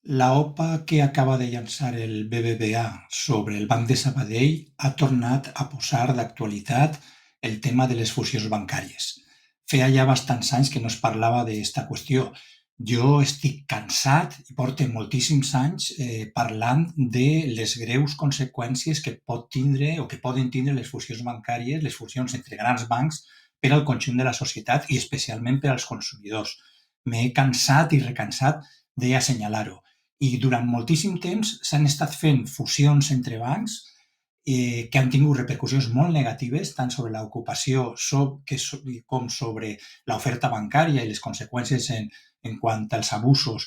La OPA que acaba de llançar el BBVA sobre el Banc de Sabadell ha tornat a posar d'actualitat el tema de les fusions bancàries. Feia ja bastants anys que no es parlava d'esta qüestió. Jo estic cansat i porto moltíssims anys parlant de les greus conseqüències que pot tindre o que poden tindre les fusions bancàries, les fusions entre grans bancs per al conjunt de la societat i especialment per als consumidors. M'he cansat i recansat d'assenyalar-ho. I durant moltíssim temps s'han estat fent fusions entre bancs que han tingut repercussions molt negatives tant sobre l'ocupació com sobre l'oferta bancària i les conseqüències en quant als abusos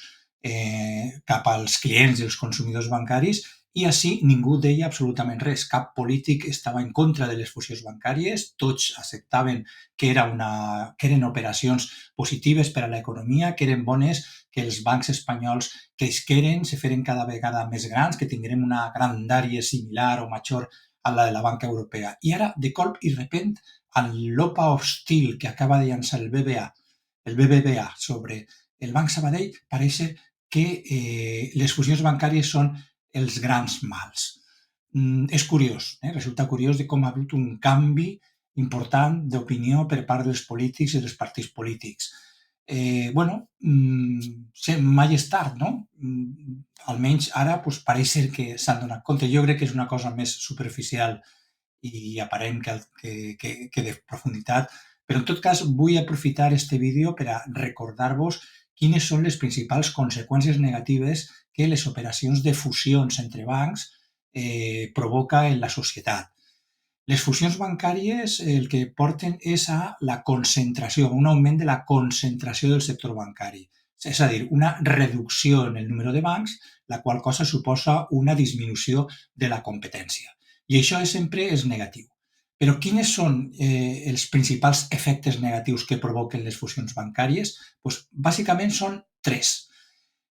cap als clients i els consumidors bancaris, i així ningú deia absolutament res. Cap polític estava en contra de les fusions bancàries, tots acceptaven que eren operacions positives per a l'economia, que eren bones, que els bancs espanyols creixeren, se feren cada vegada més grans, que tinguérem una grandària similar o major a la de la banca europea. I ara, de colp i repent, amb l'OPA hostil que acaba de llançar el BBVA sobre el Banc Sabadell, pareix que les fusions bancàries són els grans mals. És curiós, resulta curiós de com ha hagut un canvi important d'opinió per part dels polítics i dels partits polítics. Mai és tard, no? Almenys ara pareix ser que s'han donat compte. Jo crec que és una cosa més superficial i aparent que de profunditat, però en tot cas vull aprofitar este vídeo per a recordar-vos quines són les principals conseqüències negatives que les operacions de fusions entre bancs provoca en la societat. Les fusions bancàries el que porten és a la concentració, un augment de la concentració del sector bancari. És a dir, una reducció en el número de bancs, la qual cosa suposa una disminució de la competència. I això sempre és negatiu. Però quins són els principals efectes negatius que provoquen les fusions bancàries? Bàsicament són tres.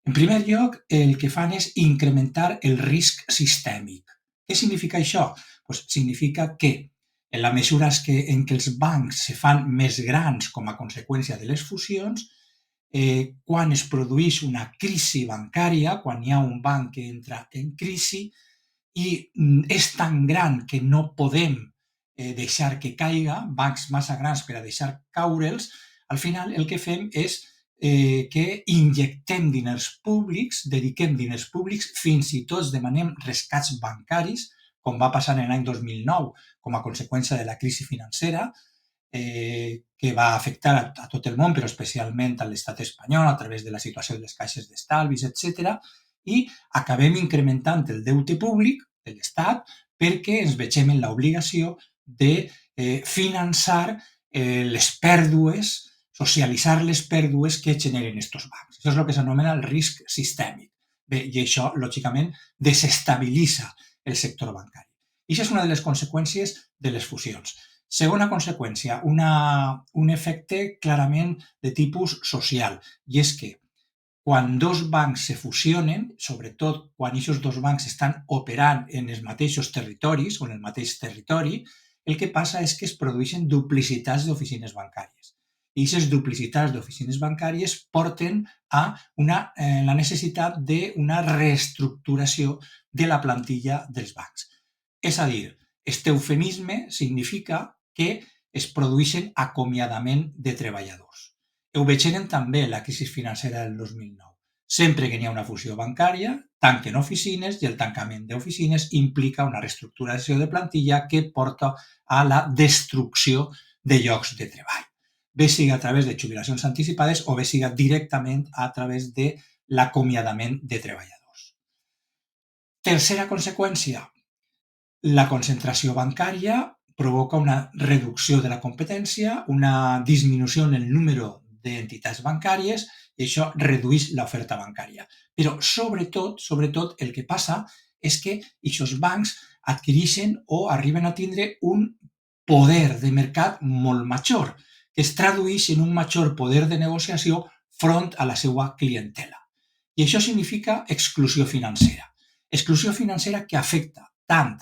En primer lloc, el que fan és incrementar el risc sistèmic. Què significa això? Significa que en la mesura en què els bancs se fan més grans com a conseqüència de les fusions, quan es produeix una crisi bancària, quan hi ha un banc que entra en crisi i és tan gran que no podem deixar que caiga, bancs massa grans per a deixar caure'ls, al final el que fem és que injectem diners públics, dediquem diners públics, fins i tot demanem rescats bancaris, com va passar en l'any 2009 com a conseqüència de la crisi financera, que va afectar a tot el món, però especialment a l'estat espanyol a través de la situació de les caixes d'estalvis, etc. I acabem incrementant el deute públic de l'Estat perquè ens vegem en l'obligació de finançar les pèrdues, socialitzar les pèrdues que generen aquests bancs. Això és el que s'anomena el risc sistèmic. Bé, i això, lògicament, desestabilitza el sector bancari. I això és una de les conseqüències de les fusions. Segona conseqüència, un efecte clarament de tipus social, i és que quan dos bancs se fusionen, sobretot quan aquests dos bancs estan operant en els mateixos territoris o en el mateix territori, el que passa és que es produeixen duplicitats d'oficines bancàries. I aquestes duplicitats d'oficines bancàries porten a la necessitat d'una reestructuració de la plantilla dels bancs. És a dir, aquest eufemisme significa que es produeixen acomiadament de treballadors. Ho vegem també en la crisi financera del 2009. Sempre que n'hi ha una fusió bancària, tanquen oficines i el tancament d'oficines implica una reestructuració de plantilla que porta a la destrucció de llocs de treball. Bé sigui a través de jubilacions anticipades o bé sigui directament a través de l'acomiadament de treballadors. Tercera conseqüència, la concentració bancària provoca una reducció de la competència, una disminució en el número d'entitats bancàries i això redueix l'oferta bancària. Però sobretot, el que passa és que aquests bancs adquireixen o arriben a tindre un poder de mercat molt major, que es tradueix en un major poder de negociació front a la seva clientela. I això significa exclusió financera. Exclusió financera que afecta tant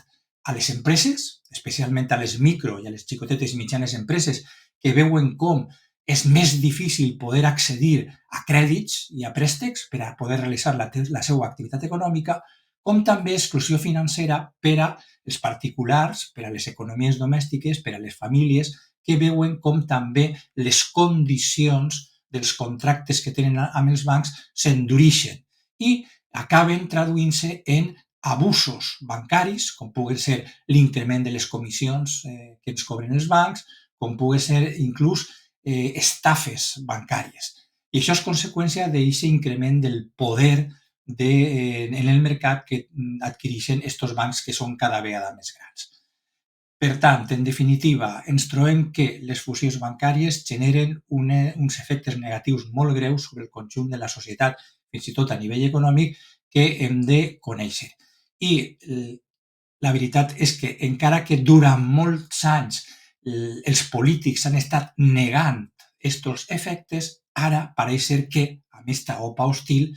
a les empreses, especialment a les micro i a les xicotetes i mitjanes empreses, que veuen com és més difícil poder accedir a crèdits i a préstecs per a poder realitzar la seva activitat econòmica, com també exclusió financera per a els particulars, per a les economies domèstiques, per a les famílies, que veuen com també les condicions dels contractes que tenen amb els bancs s'endureixen i acaben traduint-se en abusos bancaris, com pugui ser l'increment de les comissions que ens cobren els bancs, com pugui ser inclús estafes bancàries. I això és conseqüència d'aquest increment del poder en el mercat que adquireixen aquests bancs que són cada vegada més grans. Per tant, en definitiva, ens trobem que les fusions bancàries generen uns efectes negatius molt greus sobre el conjunt de la societat, fins i tot a nivell econòmic, que hem de conèixer. I la veritat és que encara que durant molts anys els polítics han estat negant aquests efectes, ara pareix ser que, amb aquesta opa hostil,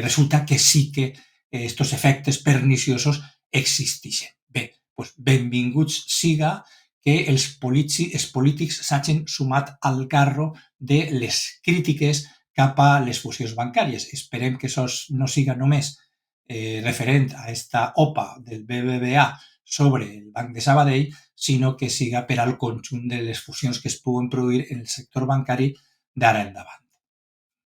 resulta que sí que aquests efectes perniciosos existeixen. Bé, doncs benvinguts siga que els polítics s'hagin sumat al carro de les crítiques cap a les fusions bancàries. Esperem que això no siga només referent a esta OPA del BBVA sobre el Banc de Sabadell, sinó que siga per al conjunt de les fusions que es puguen produir en el sector bancari d'ara endavant.